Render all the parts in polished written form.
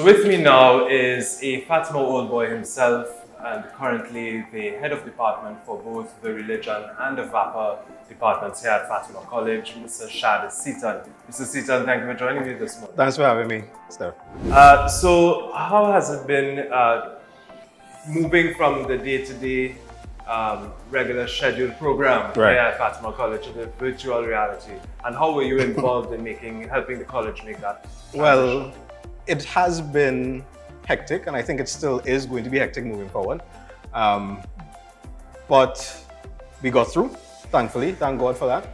with me now is a Fatima old boy himself and currently the head of department for both the religion and the VAPA departments here at Fatima College, Mr. Shad Seaton. Mr. Seaton, thank you for joining me this morning. Thanks for having me, Steph. So how has it been moving from the day-to-day regular scheduled program here at Fatima College to the virtual reality? And how were you involved in helping the college make that transition? Well, it has been hectic, and I think it still is going to be hectic moving forward. But we got through, thankfully, thank God for that.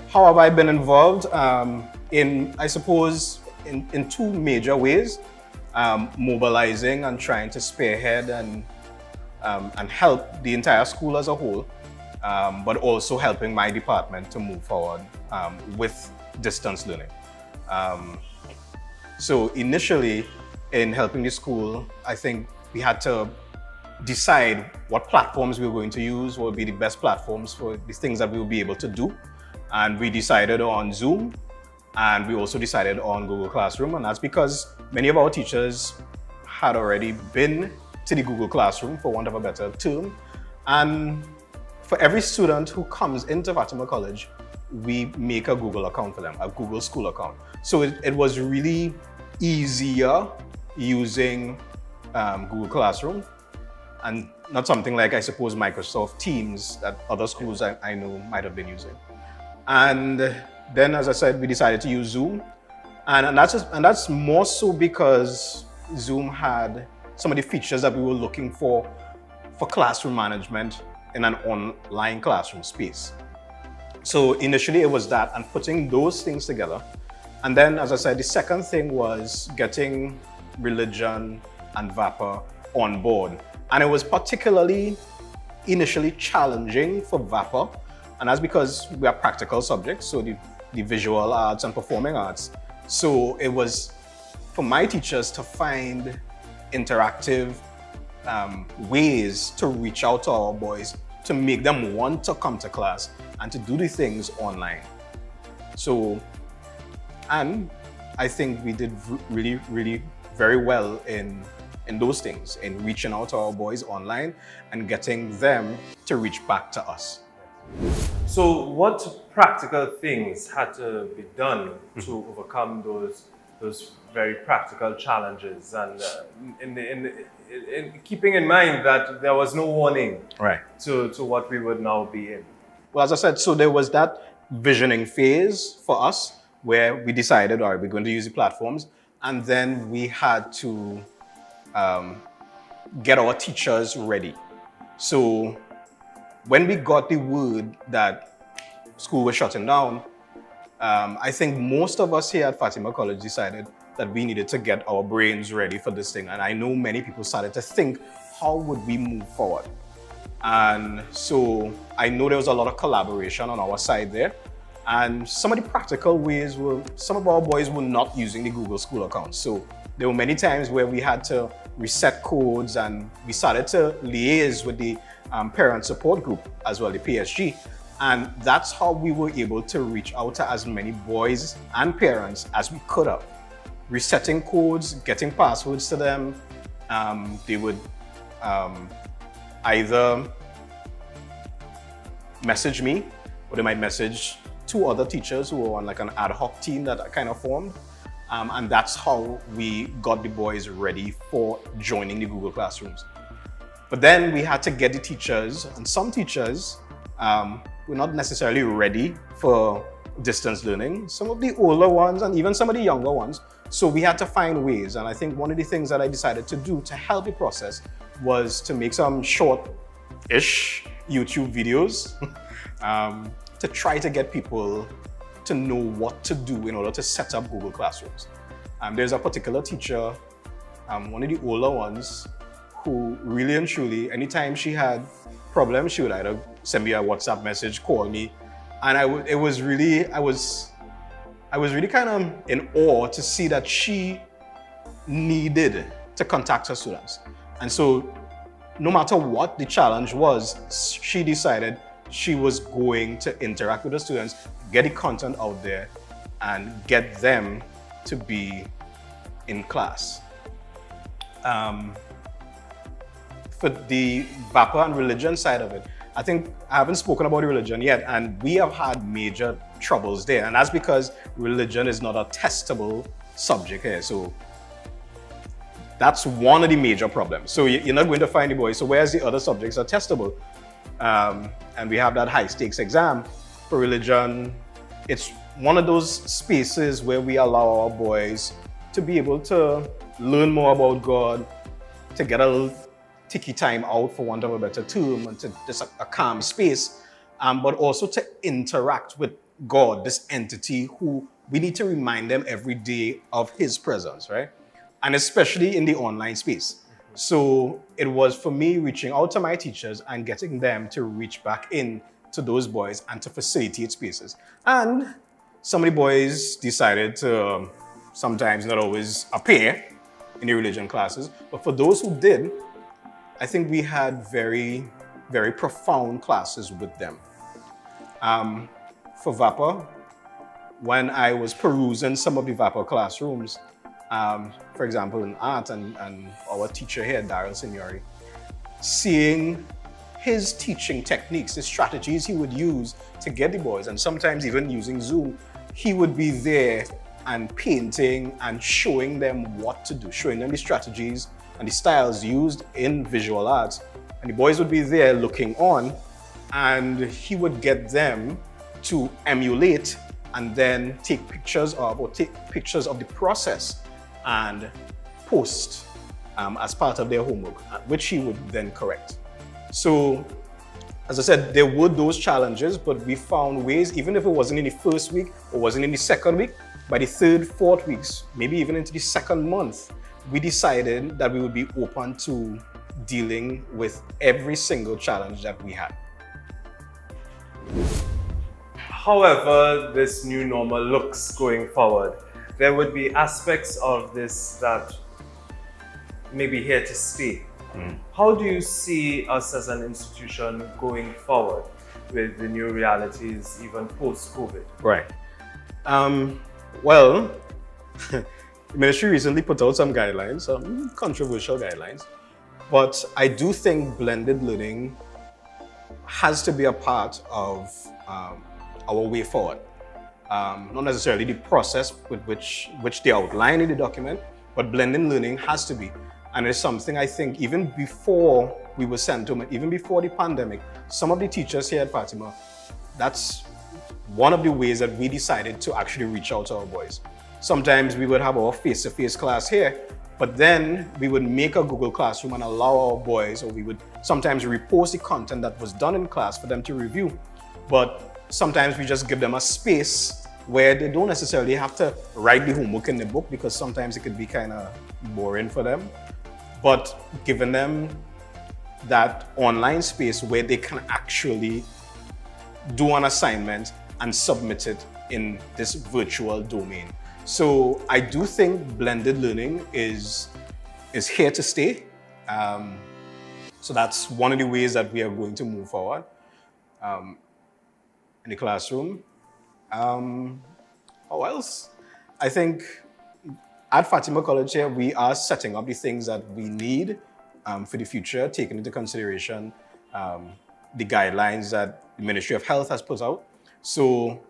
How have I been involved? I suppose, in two major ways. Mobilizing and trying to spearhead and help the entire school as a whole, but also helping my department to move forward with distance learning. So initially, in helping the school, I think we had to decide what platforms we were going to use, what would be the best platforms for the things that we would be able to do. And we decided on Zoom, and we also decided on Google Classroom, and that's because many of our teachers had already been to the Google Classroom, for want of a better term. And for every student who comes into Fatima College, we make a Google account for them, a Google School account. So it was really easier using Google Classroom and not something like, I suppose, Microsoft Teams that other schools I know might have been using. And then, as I said, we decided to use Zoom. And that's more so because Zoom had some of the features that we were looking for classroom management in an online classroom space. So initially it was that, and putting those things together. And then, as I said, the second thing was getting religion and VAPA on board. And it was particularly initially challenging for VAPA, and that's because we are practical subjects, so the visual arts and performing arts. So it was for my teachers to find interactive ways to reach out to our boys, to make them want to come to class and to do the things online. So, and I think we did really, really very well in those things, in reaching out to our boys online and getting them to reach back to us. So what practical things had to be done to overcome those very practical challenges, and in keeping in mind that there was no warning to what we would now be in? Well, as I said, so there was that visioning phase for us where we decided, all right, we're going to use the platforms, and then we had to get our teachers ready. So when we got the word that school was shutting down, I think most of us here at Fatima College decided that we needed to get our brains ready for this thing. And I know many people started to think, how would we move forward? And so I know there was a lot of collaboration on our side there. And some of the practical ways were, some of our boys were not using the Google School account. So there were many times where we had to reset codes, and we started to liaise with the parent support group as well, the PSG. And that's how we were able to reach out to as many boys and parents as we could have. Resetting codes, getting passwords to them. They would either message me, or they might message two other teachers who were on like an ad hoc team that I kind of formed. And that's how we got the boys ready for joining the Google Classrooms. But then we had to get the teachers, and some teachers were not necessarily ready for distance learning. Some of the older ones and even some of the younger ones. So we had to find ways. And I think one of the things that I decided to do to help the process was to make some short-ish YouTube videos to try to get people to know what to do in order to set up Google Classrooms. There's a particular teacher, one of the older ones, who really and truly, anytime she had problems, she would either send me a WhatsApp message, call me, and I was really kind of in awe to see that she needed to contact her students. And so no matter what the challenge was, she decided she was going to interact with the students, get the content out there, and get them to be in class. For the VAPA and religion side of it, I think I haven't spoken about religion yet, and we have had major troubles there. And that's because religion is not a testable subject here. So that's one of the major problems. So you're not going to find the boys. So whereas the other subjects are testable, and we have that high stakes exam for religion, it's one of those spaces where we allow our boys to be able to learn more about God, to get a little ticky time out, for want of a better term, and to just a calm space, but also to interact with God, this entity who we need to remind them every day of his presence, right? And especially in the online space. So it was for me reaching out to my teachers and getting them to reach back in to those boys and to facilitate spaces. And some of the boys decided to sometimes not always appear in the religion classes, but for those who did, I think we had very, very profound classes with them. For VAPA, when I was perusing some of the VAPA classrooms, for example, in art, and our teacher here, Daryl Signori, seeing his teaching techniques, the strategies he would use to get the boys, and sometimes even using Zoom, he would be there and painting and showing them what to do, showing them the strategies and the styles used in visual arts. And the boys would be there looking on, and he would get them to emulate and then take pictures of the process and post as part of their homework, which he would then correct. So, as I said, there were those challenges, but we found ways, even if it wasn't in the first week or wasn't in the second week, by the third, fourth weeks, maybe even into the second month, we decided that we would be open to dealing with every single challenge that we had. However this new normal looks going forward, there would be aspects of this that may be here to stay. How do you see us as an institution going forward with the new realities, even post-COVID? Right. Well, the ministry recently put out some guidelines, some controversial guidelines, but I do think blended learning has to be a part of our way forward. Not necessarily the process with which they outline in the document, but blended learning has to be. And it's something I think even before we were sent home, even before the pandemic, some of the teachers here at Fatima, that's one of the ways that we decided to actually reach out to our boys. Sometimes we would have our face-to-face class here, but then we would make a Google Classroom and allow our boys, or we would sometimes repost the content that was done in class for them to review. But sometimes we just give them a space where they don't necessarily have to write the homework in the book, because sometimes it could be kind of boring for them. But giving them that online space where they can actually do an assignment and submit it in this virtual domain. So I do think blended learning is here to stay. So that's one of the ways that we are going to move forward in the classroom. How else? I think at Fatima College here, we are setting up the things that we need for the future, taking into consideration the guidelines that the Ministry of Health has put out. So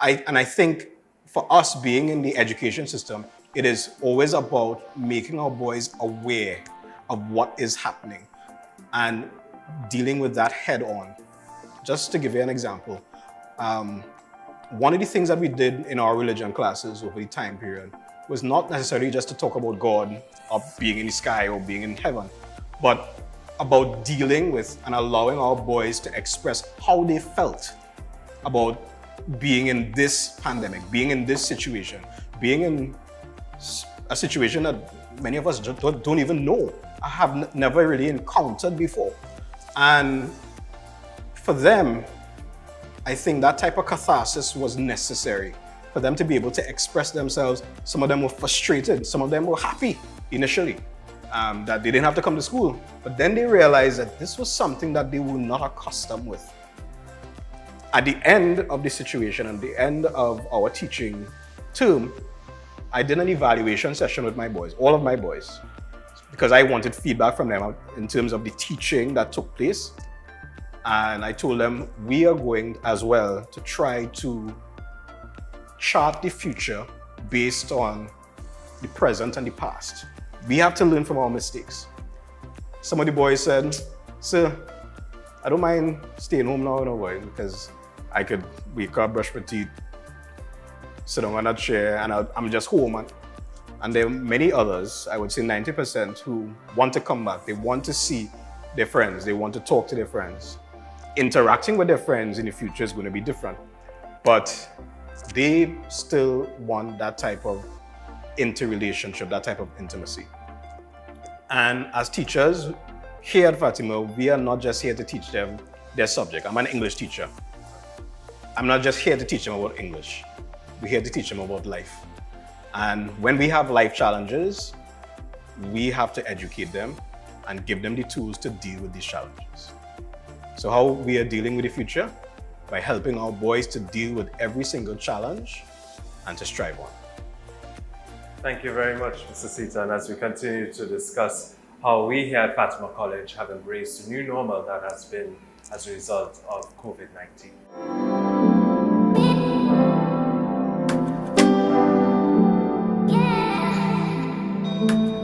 I think for us being in the education system, it is always about making our boys aware of what is happening and dealing with that head on. Just to give you an example, one of the things that we did in our religion classes over the time period was not necessarily just to talk about God or being in the sky or being in heaven, but about dealing with and allowing our boys to express how they felt about being in this pandemic, being in this situation, being in a situation that many of us don't even know, I have never really encountered before. And for them, I think that type of catharsis was necessary for them to be able to express themselves. Some of them were frustrated, some of them were happy initially that they didn't have to come to school. But then they realized that this was something that they were not accustomed with. At the end of the situation, at the end of our teaching term, I did an evaluation session with my boys, all of my boys. because I wanted feedback from them in terms of the teaching that took place. And I told them, we are going as well to try to chart the future based on the present and the past. We have to learn from our mistakes. Some of the boys said, sir, I don't mind staying home now, because I could wake up, brush my teeth, sit down on that chair, and I'm just home. And there are many others, I would say 90%, who want to come back. They want to see their friends. They want to talk to their friends. Interacting with their friends in the future is going to be different. But they still want that type of interrelationship, that type of intimacy. And as teachers, here at Fatima, we are not just here to teach them their subject. I'm an English teacher. I'm not just here to teach them about English. We're here to teach them about life. And when we have life challenges, we have to educate them and give them the tools to deal with these challenges. So how we are dealing with the future? By helping our boys to deal with every single challenge and to strive on. Thank you very much, Mr. Seaton, as we continue to discuss how we here at Fatima College have embraced the new normal that has been as a result of COVID-19. Yeah.